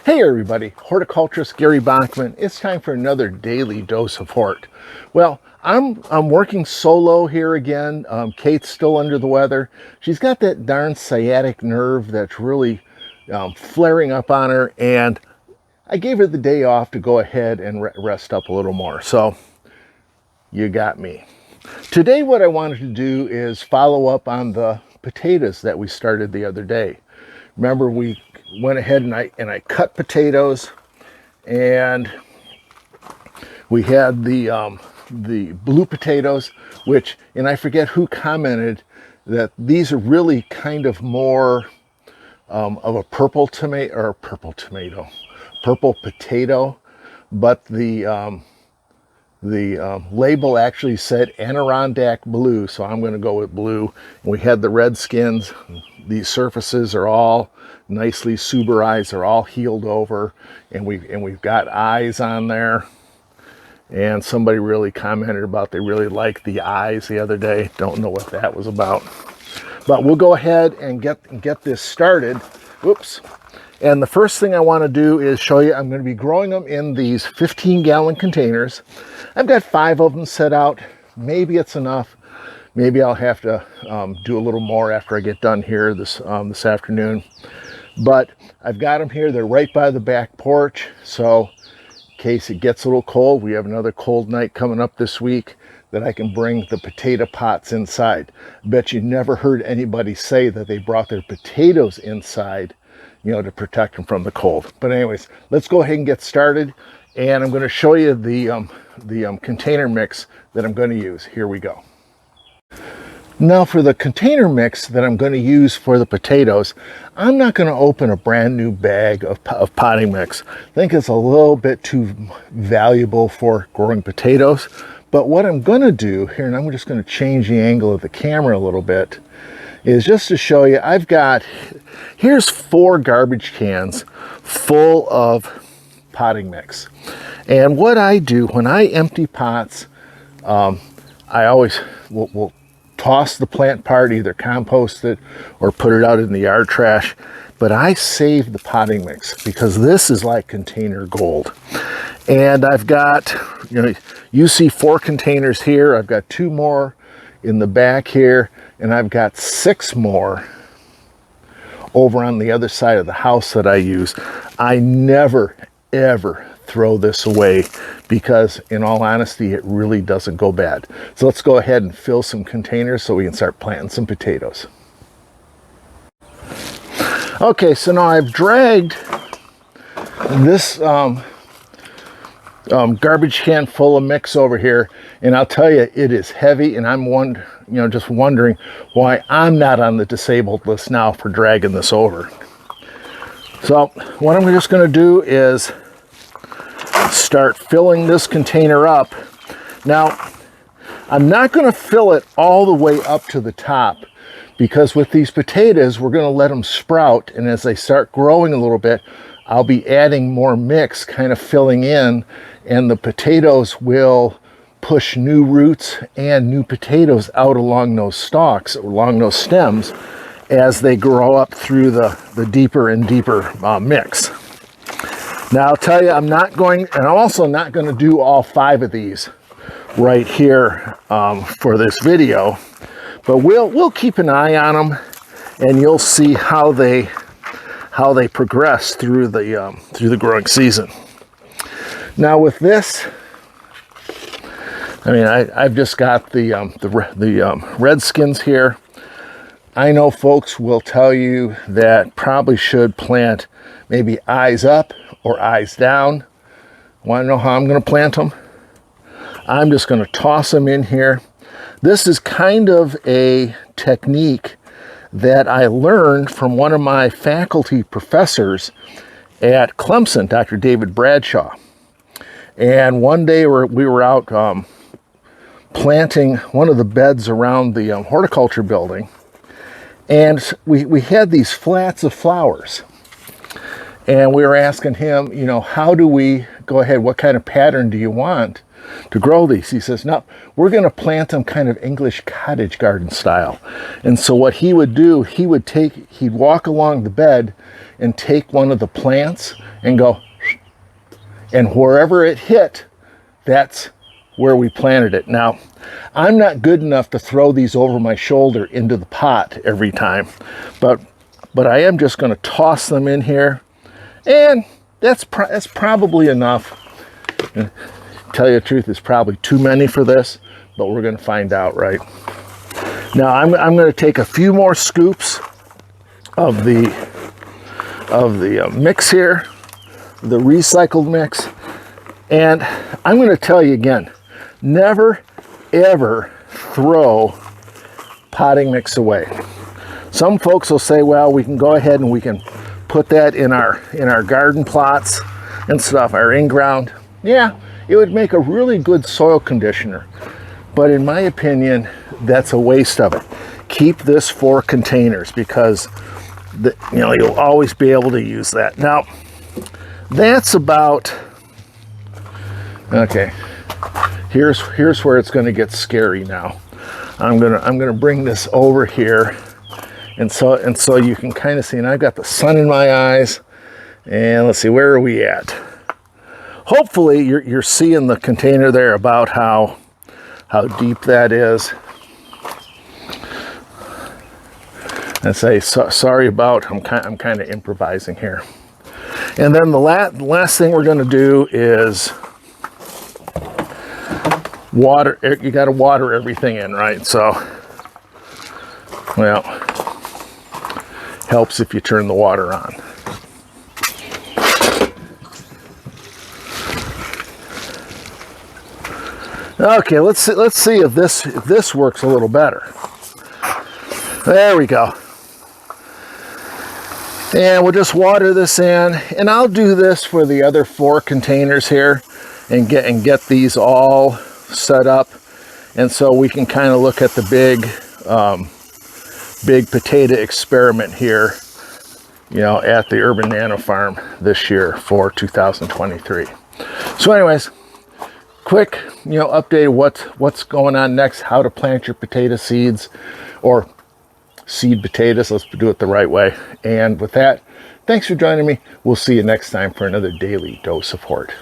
Hey everybody, horticulturist Gary Bachman. It's time for another daily dose of hort. Well, I'm working solo here again. Kate's still under the weather. She's got that darn sciatic nerve that's really flaring up on her, and I gave her the day off to go ahead and rest up a little more. So you got me. Today what I wanted to do is follow up on the potatoes that we started the other day. Remember, we went ahead and I cut potatoes, and we had the blue potatoes, and I forget who commented that these are really kind of more of a purple potato, but the label actually said Adirondack blue, so I'm going to go with blue. And we had the red skins. These surfaces are all nicely suberized. They're all healed over, and we've got eyes on there. And somebody really commented about they really liked the eyes the other day. Don't know what that was about, but we'll go ahead and get this started. Whoops. And the first thing I want to do is show you, I'm going to be growing them in these 15-gallon containers. I've got 5 of them set out. Maybe it's enough. Maybe I'll have to do a little more after I get done here this afternoon. But I've got them here. They're right by the back porch. So in case it gets a little cold, we have another cold night coming up this week, that I can bring the potato pots inside. I bet you never heard anybody say that they brought their potatoes inside, to protect them from the cold. But anyways, let's go ahead and get started. And I'm going to show you the container mix that I'm going to use. Here we go. Now for the container mix that I'm going to use for the potatoes, I'm not going to open a brand new bag of potting mix. I think it's a little bit too valuable for growing potatoes. But what I'm going to do here, and I'm just going to change the angle of the camera a little bit, is just to show you, here's 4 garbage cans full of potting mix. And what I do when I empty pots, I always will toss the plant part, either compost it or put it out in the yard trash. But I save the potting mix because this is like container gold. And I've got, you see 4 containers here. I've got 2 more in the back here, and I've got 6 more over on the other side of the house that I use. I never, ever throw this away because, in all honesty, it really doesn't go bad. So let's go ahead and fill some containers so we can start planting some potatoes. Okay, so now I've dragged this garbage can full of mix over here, and I'll tell you, it is heavy, and I'm just wondering why I'm not on the disabled list now for dragging this over. So what I'm just going to do is start filling this container up. Now, I'm not going to fill it all the way up to the top, because with these potatoes, we're going to let them sprout, and as they start growing a little bit, I'll be adding more mix, kind of filling in, and the potatoes will push new roots and new potatoes out along those stalks, along those stems, as they grow up through the deeper and deeper mix. Now I'll tell you, I'm also not going to do all 5 of these right here for this video, but we'll keep an eye on them, and you'll see how they progress through the growing season. Now with this, I've just got the red skins here. I know folks will tell you that probably should plant maybe eyes up or eyes down. Want to know how I'm going to plant them? I'm just going to toss them in here. This is kind of a technique that I learned from one of my faculty professors at Clemson, Dr. David Bradshaw. And one day we were out planting one of the beds around the horticulture building, and we had these flats of flowers. And we were asking him, how do we go ahead, what kind of pattern do you want to grow these. He says, no, we're going to plant them kind of English cottage garden style. And so what he would do, he'd walk along the bed and take one of the plants and go, and wherever it hit, that's where we planted it. Now, I'm not good enough to throw these over my shoulder into the pot every time, but I am just going to toss them in here, and that's probably enough. Tell you the truth, it's probably too many for this, but we're going to find out, right? Now I'm going to take a few more scoops of the mix here, the recycled mix, and I'm going to tell you again, never ever throw potting mix away. Some folks will say, well, we can go ahead and we can put that in our garden plots and stuff, our in-ground. Yeah, it would make a really good soil conditioner, but in my opinion, that's a waste of it. Keep this for containers, because you'll always be able to use that. Now, that's about, okay, here's where it's going to get scary now. I'm gonna bring this over here, and so you can kind of see, and I've got the sun in my eyes, and let's see, where are we at? Hopefully you're seeing the container there, about how deep that is. And say, sorry about, I'm kind of improvising here. And then the last thing we're going to do is water. You got to water everything in, right? So, well, helps if you turn the water on. Okay, let's see if this works a little better. There we go. And we'll just water this in, and I'll do this for the other 4 containers here, and get these all set up, and so we can kind of look at the big potato experiment here, at the Urban Nano Farm this year for 2023. So anyways, quick, update what's going on next, how to plant your potato seeds, or seed potatoes. Let's do it the right way. And with that, thanks for joining me. We'll see you next time for another daily dose of hort.